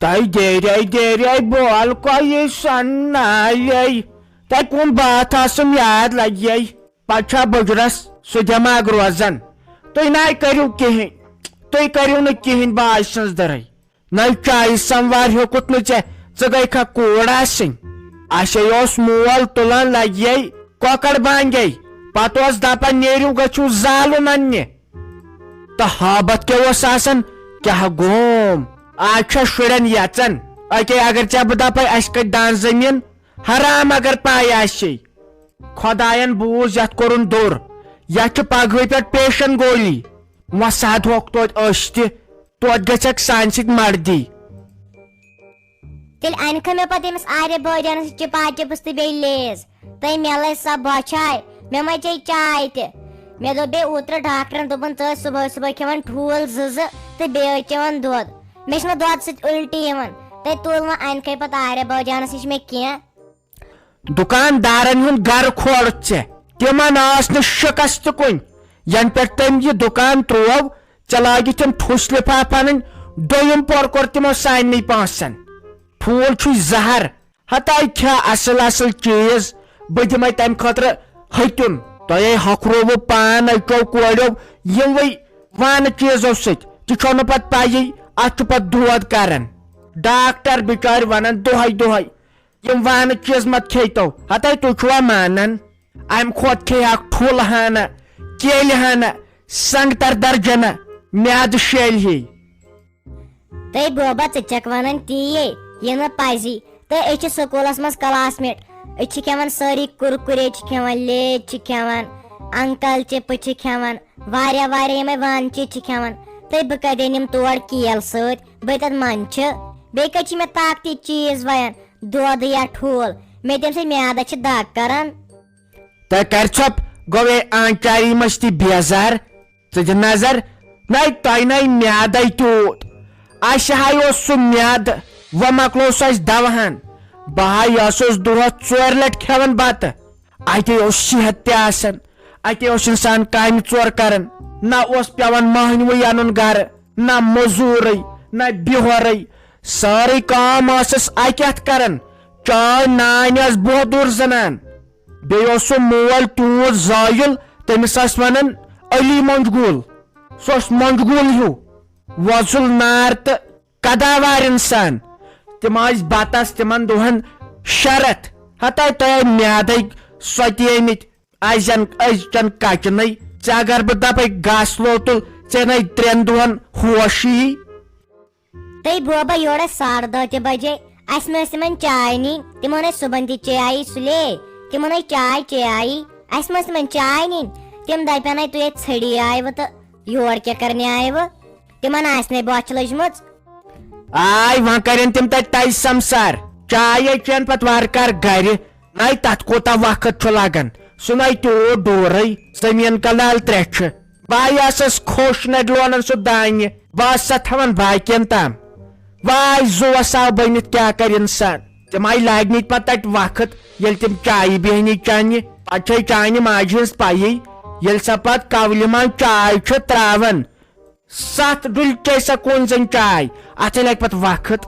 تۄہہِ دیرے بول کوٚیے سننایے تۄہہِ کُن باتھ آسُم یاد لگے پتہٕ چھا بُجرس سُہ دٮ۪ماغ روزان تُہۍ نَے کٔرِو کِہیٖنۍ تُہۍ کٔرِو نہٕ کِہیٖنۍ باے سٕنٛز دٔرٕے نَے چایہِ سموار ہیوٚکُتھ نہٕ ژٕ گٔیکھا کوٗر آسٕنۍ اَسے اوس مول تُلان لگے کۄکر بانگے پتہٕ اوس دپان نیٖرِو گٔژھِو زالُن اننہِ تہٕ ہابت کیٛاہ اوس آسان کیٛاہ گوم آز چھا شُرٮ۪ن یژان اکے اگر ژےٚ بہٕ دپے اسہِ کٔٹۍ دان زٔمیٖن حرام اگر پاے آسے خۄداین بوٗز یتھ کوٚرُن دوٚر یتھ چھِ پگہٕے پٮ۪ٹھ پیشن گولی وۄنۍ سدہوکھ توتہِ أسۍ تہِ توتہِ گژھٮ۪کھ سانہِ سۭتۍ مردی تیٚلہِ انکھٕ مےٚ پتہٕ أمِس آرِ بٲجانس چِپا چِپس تہٕ بیٚیہِ لیز تٔمۍ میلے سۄ بۄچھاے مےٚ ما چے چاے تہِ مےٚ دوٚپ بیٚیہِ اوترٕ ڈاکٹرن دوٚپُن ژٕ ٲسۍ صبحٲے صبحٲے کھٮ۪وان ٹھوٗل 2 تہٕ بیٚیہِ ٲسۍ چٮ۪وان دۄد مےٚ چھُنہٕ دۄد سۭتۍ الٹی یِوان تتہِ تُل وۄنۍ انکھے پتہٕ آرِ بٲجانس نِش مےٚ کینٛہہ دُکاندارن ہُنٛد گرٕ کھولُتھ ژےٚ تِمن ٲس نہٕ شِکست تہِ کُنہِ ینہٕ پٮ۪ٹھ تٔمۍ یہِ دُکان تروو ژےٚ لٲگِتھ تِم ٹھُس لِفاف انٕنۍ دوٚیِم پور کوٚر تِمو سارنٕے پونٛسن ٹھوٗل چھُے زہر ہتاے کھےٚ اصل اصل چیٖز بہٕ دِمے تمہِ خٲطرٕ ہتُن تۄہے ہۄکھرووُ پان أکیو کوریو یِموٕے وانہٕ چیٖزو سۭتۍ تہِ چھو نہٕ پتہٕ پیی اتھ چھُ پتہٕ دود کران ڈاکٹر بِچارِ ونان دۄہے دۄہے یِم وانہٕ چیٖز مت کھیٚتو ہتاے تُہۍ چھُوا مانان امہِ کھۄتہٕ کھیٚیاکھ ٹھوٗل ہنا کیلہِ ہنا سنگتر درجنا میادٕ شیلہِ ہے تہٕ بوبا ژٕ چھکھ ونان تی یہِ نہٕ پزی تہٕ أسۍ چھِ سکوٗلس منٛز کلاس میٹ أسۍ چھِ کھٮ۪وان سٲری کُرکُرے چھِ کھٮ۪وان لیز چھِ کھٮ۪وان انکل چِپٕس چھِ کھٮ۪وان واریاہ واریاہ یِمے وانہٕ چیٖز چھِ کھٮ۪وان تہٕ بہٕ کتہِ نِمہٕ تور کیل سۭتۍ بہٕ تتھ منٛدچھِ بیٚیہِ کتہِ چھِ مےٚ طاقتی چیٖز ویان دۄد یا ٹھوٗل مےٚ تمہِ سۭتۍ میادس چھِ دگ کران تۄہہِ کر ژھۄپ گوٚو آنچاری مستی بیزار ژٕ دِ نظر نَے تۄہہِ نَے میادے تیوٗت اسہِ ہاے اوس سُہ میادٕ وۄنۍ مۄکلو سُہ اسہِ دواہن بہٕ ہاے اوسُس دۄہس 4 لٹہِ کھٮ۪وان بتہٕ اتے اوس صحت تہِ آسان اتے اوس انسان کامہِ ژور کران نہ اوس پیوان مٔہنوٕے انُن گرٕ نہ موٚزوٗرٕے نہ بِہورٕے سٲرٕے کٲم ٲسٕس اکہِ اتھٕ کران چاے نانۍ ٲس بہدُر زنان بیٚیہِ اوس سُہ مول تیوٗت زٲیِل تٔمِس ٲسۍ ونان علی مۄنجگُل سُہ اوس مۄنجگُل ہیوٗ وۄزُل نار تہٕ قداوار انسان تِم ٲسۍ بتس تِمن دۄہن شرت ہتاے تۄہہِ میادٕے سۄتیمٕتۍ أزچن کچنٕے ژےٚ اگر بہٕ دپے گاسہٕ لوتُل ژےٚ نَے 3 دۄہن ہوشی تہٕ بوبا یورٕ ٲسۍ 10:30 بجے اسہِ مہ ٲسۍ تِمن چاے نِنۍ تِمن ٲسۍ صُبحن تہِ چیایی سُلے تِمن ٲسۍ چاے چیایی اسہِ مہ ٲسۍ تِمن چاے نِنۍ تِم دپن تُہۍ اتہِ ژھٔڑی آیوٕ تہٕ یور کیٛاہ کرنہِ آیوٕ تِمن آسہِ نے بۄچھِ لٔجمٕژ آے وۄنۍ کرن تِم تتہِ تَجہِ سمسار چاے چٮ۪ن پتہٕ وارٕ کار گرِ نَے تتھ کوٗتاہ وقت چھُ لگان سُہ نَے تیوٗت دوٗرٕے زٔمیٖن کنال 3 چھِ بہٕ ٲسٕس خۄش نَرِ لونان سُہ دانہِ بہٕ ٲسۍ سا تھاوان باقین تام واے زُوس آو بٔنِتھ کیٛاہ کرِ انسان تِم آیہِ لاگنٕتۍ پتہٕ تتہِ وقت ییٚلہِ تِم چایہِ بیہنہِ چنہِ پتہٕ چھے چانہِ ماجہِ ہٕنٛز پیی ییٚلہِ سا پتہٕ کولہِ منٛز چاے چھِ تراوان 7 ڈُلۍ چے سا کُن زن چاے اتھے لگہِ پتہٕ وقت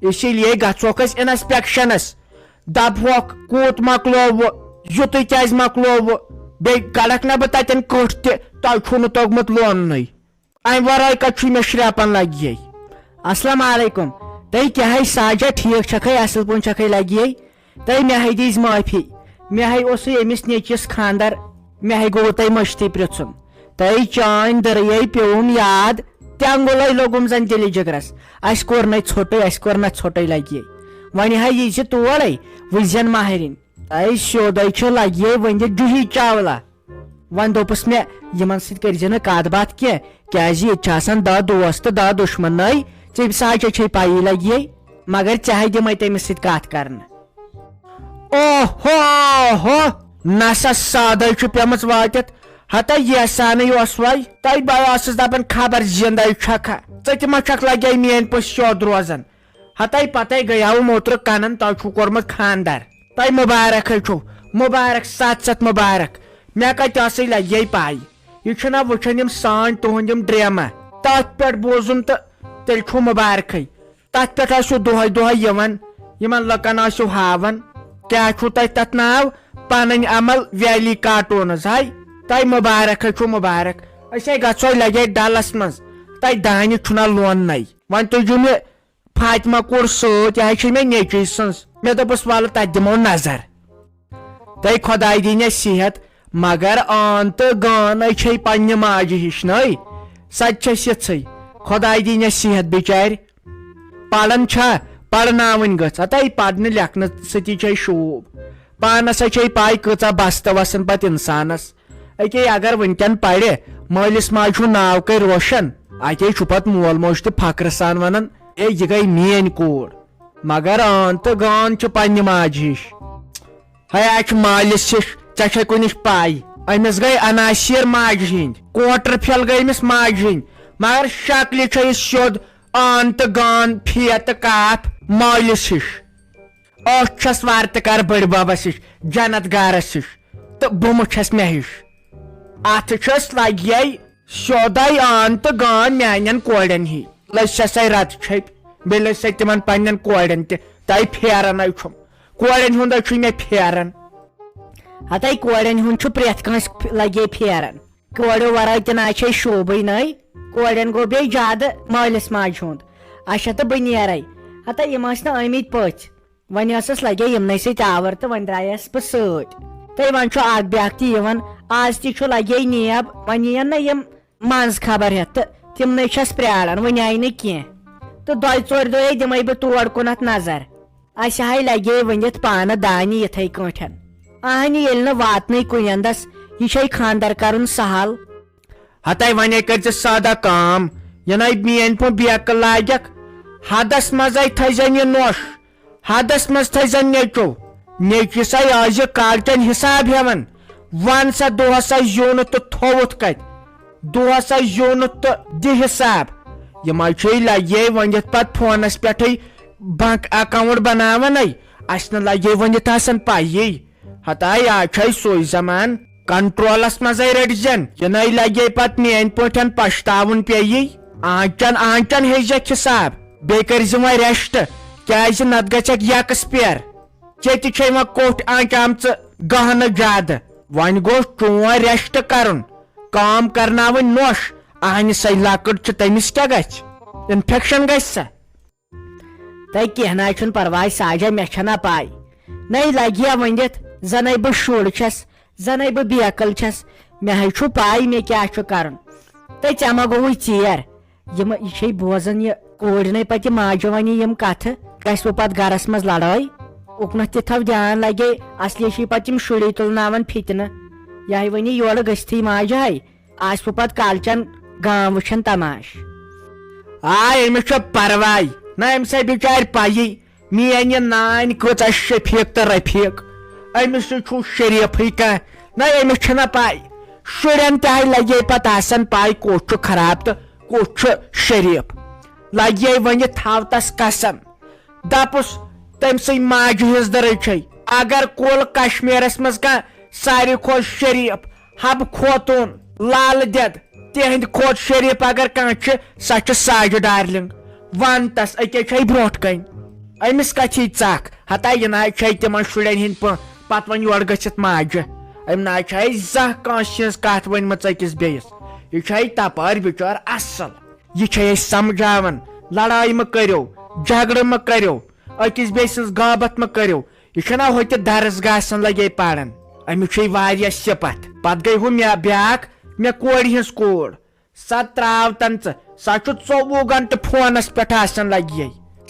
اسی لیے گژھوکھ أسۍ انسپیکشنس دپہوکھ کوٗت مۄکلووٕ یُتُے کیٛازِ مۄکلووٕ بیٚیہِ کڑکھ نہ بہٕ تتٮ۪ن کٔٹھ تہِ تۄہہِ چھُو نہٕ توٚگمُت لوننُے امہِ ورٲے کتہِ چھُے مےٚ شرٛاپن لگیے السلام علیکم تُہۍ کیٛاہ ہے ساجا ٹھیٖک چھکھے اصل پٲٹھۍ چھکھے لگیے تُہۍ مےٚ ہے دِیٖز معٲفی مےٚ ہے اوسُے أمِس نیٚچوِس خانٛدر مےٚ ہے گوٚوُ تۄہہِ مٔشتٕے پرژھُن تۄہہِ چٲنۍ دٔرے پیوٚوُم یاد تینٛگُلے لوٚگُم زن دِلہِ جگرس اسہِ کوٚر نہٕ ژھوٚٹٕے لگیے وۄنۍ ہے یی زِ تورے وٕچھزن ماہرِنۍ تۄہہِ سیوٚدے چھُ لگیے وۄنۍ دِ جوہی چاولا وۄنۍ دوٚپُس مےٚ یِمن سۭتۍ کٔرزِ نہٕ کتھ باتھ کینٛہہ کیٛازِ ییٚتہِ چھِ آسان 10 دوس تہٕ 10 دُشمنٕے ژےٚ ساجا چھے پیی لگیے مگر ژےٚ ہے دِمے تٔمِس سۭتۍ کتھ کرنہٕ اوہو نسا سادے چھُ پیمٕژ وٲتِتھ ہتا یسانٕے اوس وۄنۍ تۄہہِ بہٕ ٲسٕس دپان خبر زندے چھکھا ژٕ تہِ ما چھکھ لگے میٲنۍ پٲٹھۍ سیوٚد روزان ہتے پتے گٔیاوُم اوترٕ کنن تۄہہِ چھُو کوٚرمُت خانٛدر تۄہہِ مُبارک چھُو مُبارک 7 مُبارک مےٚ کتہِ ٲسٕے لگے پاے یہِ چھُنہ وٕچھان یِم سٲنۍ تُہنٛد یِم ڈرامہ تتھ پٮ۪ٹھ بوزُن تہٕ تیٚلہِ چھُو مُبارکھٕے تتھ پٮ۪ٹھ ٲسِو دۄہے دۄہے یِوان یِمن لُکن ٲسِو ہاوان کیٛاہ چھُو تۄہہِ تتھ ناو پنٕنۍ عمل ویلی کارٹوٗنز ہاے تۄہہِ مُبارک چھُ مُبارک أسۍ ہے گژھو لگے ڈلس منٛز تۄہہِ دانہِ چھُنہ لوننٕے وۄنۍ تُجِو مےٚ فاطمہ کوٗر سۭتۍ یہِ چھِ مےٚ نیٚچوۍ سٕنٛز مےٚ دوٚپُس وَلہٕ تتہِ دِمو نظر تۄہہِ خۄداے دِینہِ صحت مگر آن تہٕ گان چھے پننہِ ماجہِ ہِش نٔے سۄ تہِ چھس یِژھٕے خۄداے دِینہِ صحت بِچارِ پران چھا پرناوٕنۍ گٔژھ ہتاے پرنہٕ لیکھنہٕ سۭتی چھے شوٗب پانس چھے پاے کۭژاہ بستہٕ وسان پتہٕ انسانس أکے اگر ونکیٚن پرِ مٲلِس ماجہِ ہُنٛد ناو کرِ روشن اتے چھُ پتہٕ مول موج تہِ فخرٕ سان ونان اے یہِ گٔے میٲنۍ کوٗر مگر آن تہٕ گان چھُ پننہِ ماجہِ ہِش ہے چھُ مٲلِس ہِش ژےٚ چھے کُنِچ پاے أمِس گٔے اناسیر ماجہِ ہِنٛدۍ کوٹر پھیل گٔے أمِس ماجہِ ہِنٛدۍ مگر شکلہِ چھےٚ سیوٚد آن تہٕ گان فے تہٕ کاف مٲلِس ہِش أچھ چھس وارتہٕ بٔڑ ببس ہِش جنت گارس ہِش تہٕ بُمہٕ چھس مےٚ ہِش اتھٕ چھس لگے سیوٚدے آن تہٕ گان میانٮ۪ن کورٮ۪ن ہی لٔج سا رتہٕ چھپۍ بیٚیہِ لٔج سا تِمن پننٮ۪ن کورٮ۪ن تہِ تۄہہِ پھیرنے چھُم کورٮ۪ن ہُنٛدے چھُے مےٚ پھیران ہتاے کورٮ۪ن ہُنٛد چھُ پرٮ۪تھ کٲنٛسہِ لگے پھیران کوریو ورٲے تہِ نہ چھے شوٗبٕے نٔے کورٮ۪ن گوٚو بیٚیہِ زیادٕ مٲلِس ماجہِ ہُنٛد اچھا تہٕ بہٕ نیرے ہتاے یِم ٲسۍ نہٕ آمٕتۍ پٔژھۍ وۄنۍ ٲسٕس لگے یِمنٕے سۭتۍ آور تہٕ وۄنۍ درٛایس بہٕ سۭتۍ تہٕ وۄنۍ چھُ اکھ بیاکھ تہِ یِوان آز تہِ چھُ لگے نیب وۄنۍ یِین نہ یِم منٛز خبر ہٮ۪تھ تہٕ تِمنٕے چھس پرٛاران وۄنۍ آیہِ نہٕ کینٛہہ تہٕ دۄیہِ ژورِ دۄہے دِمے بہٕ تور کُنتھ نظر اسہِ ہاے لگے ؤنِتھ پانہٕ دانہِ یِتھے کٲٹھۍ اہنہِ ییٚلہِ نہٕ واتنٕے کُنٮ۪ندس یہِ چھے خانٛدر کرُن سہل ہتاے ونے کٔرزِ سادہ کٲم یِنَے میٲنۍ پٲٹھۍ بیکہٕ لاگکھ حدس منٛزے تھٲیزٮ۪ن یہِ نوٚش حدس منٛز تھٲیزٮ۪ن نیٚچو نیٚچوِسے ٲسۍ یہِ کالچن حساب ہٮ۪وان ون سا دۄہس زیوٗنہٕ تہٕ تھووُتھ کتہِ دۄہس زیوٗنہٕ تہٕ دِ حساب یِمے چھے لگے ؤنِتھ پتہٕ فونس پٮ۪ٹھٕے بنک اکاونٹ بناونے اسہِ نہٕ لگے ؤنِتھ آسان پایی ہتاے آز چھے سُے زمان کنٹرولس منٛزے رٔٹزٮ۪ن یِنَے لگے پتہٕ میٲنۍ پٲٹھۍ پشتاوُن پیٚیی آنچن آنچن ہیٚزٮ۪کھ حساب بیٚیہِ کٔرزِ وۄنۍ ریسٹ کیازِ نتہٕ گژھکھ یکسپیر ژےٚ تہِ چھے وۄنۍ کوٹھ آنچامژٕ گہنہٕ زیادٕ وۄنۍ گوٚو چون ریسٹ کرُن کٲم کرناوٕنۍ نوٚش اہنہِ سۄ لۄکٕٹ چھِ تٔمِس کیٛاہ گژھِ انفیکشن گژھِ سا تۄہہِ کینٛہہ نہ چھُنہٕ پرواے ساجا مےٚ چھنہ پاے نٔے لگہِ ہا ؤنِتھ زنٕے بہٕ شُر چھس زنٕے بہٕ بیکل چھس مےٚ ہے چھُ پاے مےٚ کیٛاہ چھُ کرُن تہٕ ژےٚ ما گوٚوُے ژیر یہِ چھے بوزان یہِ کورِنٕے پتہٕ ماجہِ ونہِ یِم کتھٕ گژھِ وۄنۍ پتہٕ گرس منٛز لڑٲے اُکنتھ تہِ تھاو دیان لگے اصلی چھِ پتہٕ یِم شُری تُلناوان فِتنہٕ یہِ ہے ونہِ یورٕ گٔژھتھٕے ماجہِ ہے آسہِ وۄنۍ پتہٕ کالچن گام وٕچھان تماش أمِس چھُ پرواے نہ أمِس ہے بِچارِ پایی میٲنۍ نانۍ کۭژاہ شفیٖق تہٕ رفیٖق أمِس چھُ شریٖفٕے کانٛہہ نہ أمِس چھنہ پاے شُرٮ۪ن تہِ ہے لگے پتہٕ آسان پاے کُس چھُ خراب تہٕ کُس چھُ شریٖف لگے ؤنہِ تھاو تس قسم دپُس تٔمۍ سٕنٛدۍ ماجہِ ہٕنٛز دٔرٕے چھے اگر کُل کشمیٖرس منٛز کانٛہہ ساروی کھۄتہٕ شریٖف حبہٕ خوتوٗن لالہٕ دٮ۪د تِہنٛدِ کھۄتہٕ شریٖف اگر کانٛہہ چھِ سۄ چھِ ساجہِ ڈارلنگ ون تس أکے چھے برونٛٹھ کنۍ أمِس کتھی ژکھ ہتاے یہِ نہ چھے تِمن شُرٮ۪ن ہٕنٛدۍ پٲٹھۍ پتہٕ وۄنۍ یورٕ گٔژھِتھ ماجہِ أمۍ نہ چھے زانٛہہ کٲنٛسہِ ہٕنٛز کتھ ؤنمٕژ أکِس بیٚیِس یہِ چھے تپٲرۍ بِچٲر اصل یہِ چھے أسۍ سمجھاوان لڑٲے مہ کٔرِو جگڑٕ مہ کٔرِو أکِس بیٚیہِ سٕنٛز غٲبت مہ کٔرِو یہِ چھُنہ ہوٚتہِ درسگاہن لگے پران أمِس چھے واریاہ صفت پتہٕ گٔے ہُہ مےٚ بیاکھ مےٚ کورِ ہٕنٛز کوٗر سۄ تراو تن ژٕ سۄ چھُ 24 گنٹہٕ فونس پٮ۪ٹھ آسان لگے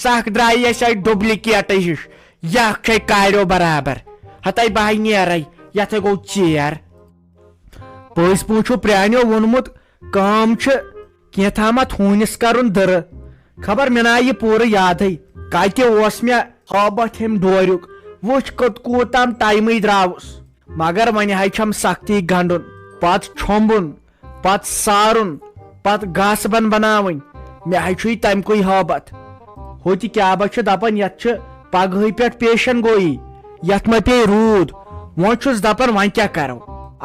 سکھ درٛایہِ اَسہِ ڈُپلِکیٹٕے ہِش یکھ چھے کاریو برابر ہتاے بہٕ ہے نیرے یتھ ہے گوٚو ژیر پٔزۍ پٲٹھۍ چھُ پرٛانیو ووٚنمُت کٲم چھِ کینٛژھامتھ ہوٗنِس کرُن دٕرٕ خبر مےٚ ناو یہِ پوٗرٕ یادٕے کتہِ اوس مےٚ ہٲبتھ أمۍ ڈوریُک وٕچھ کوٗتام ٹایمٕے درٛاوُس مگر وۄنۍ ہے چھم سختی گنڈُن پتہٕ چھومبُن پتہٕ سارُن پتہٕ گاسہٕ بناوٕنۍ مےٚ ہے چھُے تمہِ کُے ہٲبتھ ہوٚتہِ کیٛاہ با چھِ دپان یتھ چھِ پگہٕے پٮ۪ٹھ پیشن گویی یتھ ما پیٚیہِ روٗد وۄنۍ چھُس دپان وۄنۍ کیٛاہ کرو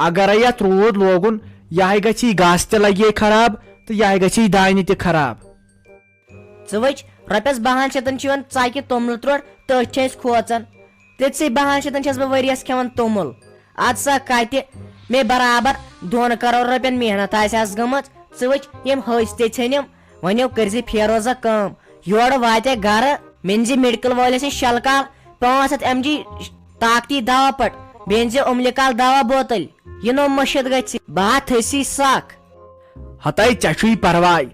اگرے یتھ روٗد لوگُن یہِ ہے گژھِ گاسہٕ تہِ لگے خراب تہٕ یہِ ہے گژھِ دانہِ تہِ خراب ژٕ وٕچھ رۄپیس 12 شیٚتن چھِ یِوان ژکہِ توٚملہٕ تروڑ تٔتھۍ چھِ أسۍ کھوژان تِتھسٕے 12 شیٚتن چھس بہٕ ؤریس کھٮ۪وان توٚمُل اد سا کتہِ مےٚ برابر 2 کرور رۄپین محنت آسہِ گٔمٕژ ژٕ وٕچھ یِم ۂسۍ تہِ ژھٕنِم وۄنۍ کٔرزِ فیروزا کٲم یورٕ واتہِ گرٕ مِنزِ میڈکل وٲلِس نِش شلکال 500 mg طاقتی دوا پٹ بیٚیہِ أنزِ اُملِکال دوا بوتل یِنو مٔشِد گژھِ بہٕ تھٔسی سکھ ہتاے ژےٚ چھُے پرواے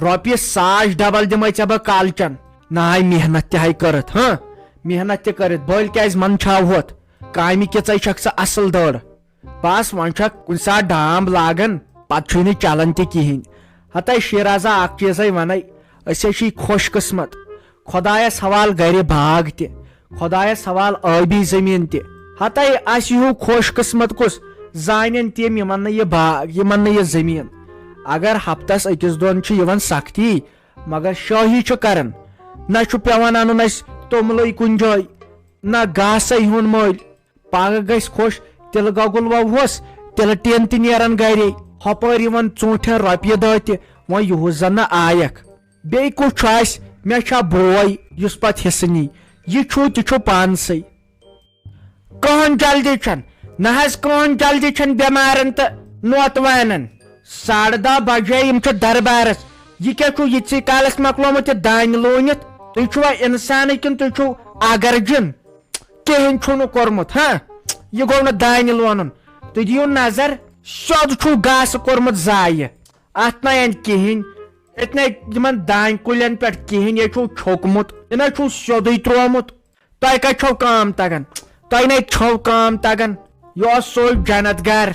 رۄپیہِ 100 ڈبل دِمے ژےٚ بہٕ کالچن نہ آیہِ محنت تہِ ہاے کٔرِتھ محنت تہِ کٔرِتھ بٔلۍ کیازِ منٛدچھاو ہُتھ کامہِ کِژے چھکھ ژٕ اصل دٔر بس وۄنۍ چھکھ کُنہِ ساتہٕ ڈامب لاگان پتہٕ چھُے نہٕ چلان تہِ کہیٖنۍ ہتاے شیرازا اکھ چیٖزے ونے أسۍ ہے چھِ خوش قسمت خۄدایس حوال گرِ باغ تہِ خۄدایس حوال ٲبی زٔمیٖن تہِ ہتاے اسہِ ہیوٗ خوش قسمت کُس زانن تِم یِمن نہٕ یہِ باغ یِمن نہٕ یہِ زٔمیٖن اگر ہفتس أکِس دۄن چھِ یِوان سختی مگر شٲہی چھُ کران نہ چھُ پیوان انُن اسہِ توٚملٕے کُنہِ جایہِ نہ گاسے ہُن مٔلۍ پگہہ گژھِ خۄش تِلہٕ گۄگُل ووہوس تِلہٕ ٹیٖن تہِ نیران گرے ہۄپٲرۍ یِوان ژوٗنٛٹھٮ۪ن رۄپیہِ دہ تہِ وۄنۍ یُہُس زن نہٕ آیکھ بیٚیہِ کُس چھُ اسہِ مےٚ چھا بوے یُس پتہٕ حصہٕ نی یہِ چھُ تہِ چھُ پانسٕے کٕہٕنۍ جلدی چھنہٕ نہ حظ کٕہٕنۍ جلدی چھنہٕ بٮ۪مارن تہٕ نوتوانن 10:30 بجے یِم چھِ دربارس یہِ کیٛاہ چھُ یِتسٕے کالس مۄکلومُت یہِ دانہِ لوٗنِتھ تُہۍ چھُوا انسانٕے کِنہٕ تُہۍ چھُو اگرجن کہیٖنۍ چھُو نہٕ کوٚرمُت یہِ گوٚو نہٕ دانہِ لونُن تُہۍ دِیِو نظر سیوٚد چھُو گاسہٕ کوٚرمُت ضایہِ اتھ نہ اندِ کہیٖنۍ ییٚتہِ نَے یِمن دانہِ کُلٮ۪ن پٮ۪ٹھ کہیٖنۍ یے چھُو چھوٚکمُت یہِ نَے چھُو سیوٚدُے تروومُت تۄہہِ کتہِ چھو کٲم تگان تۄہہِ نَے چھو کٲم تگان یہِ اوس سُے جنت گر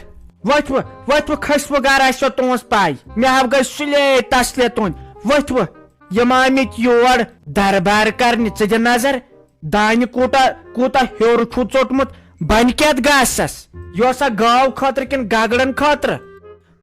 ؤتھوٕ کھٔسوٕ گر آسوٕ تُہنٛز پاے مےٚ ہاو گژھِ سُلے تسلے تُہنٛد ؤتھوٕ یِم آمٕتۍ یور دربار کرنہِ ژٕ دِ نظر دانہِ کوٗتاہ ہیوٚر چھُ ژوٚٹمُت بنہِ کیٛاہ گاسس یہِ اوسا گاو خٲطرٕ کِنہٕ گگرن خٲطرٕ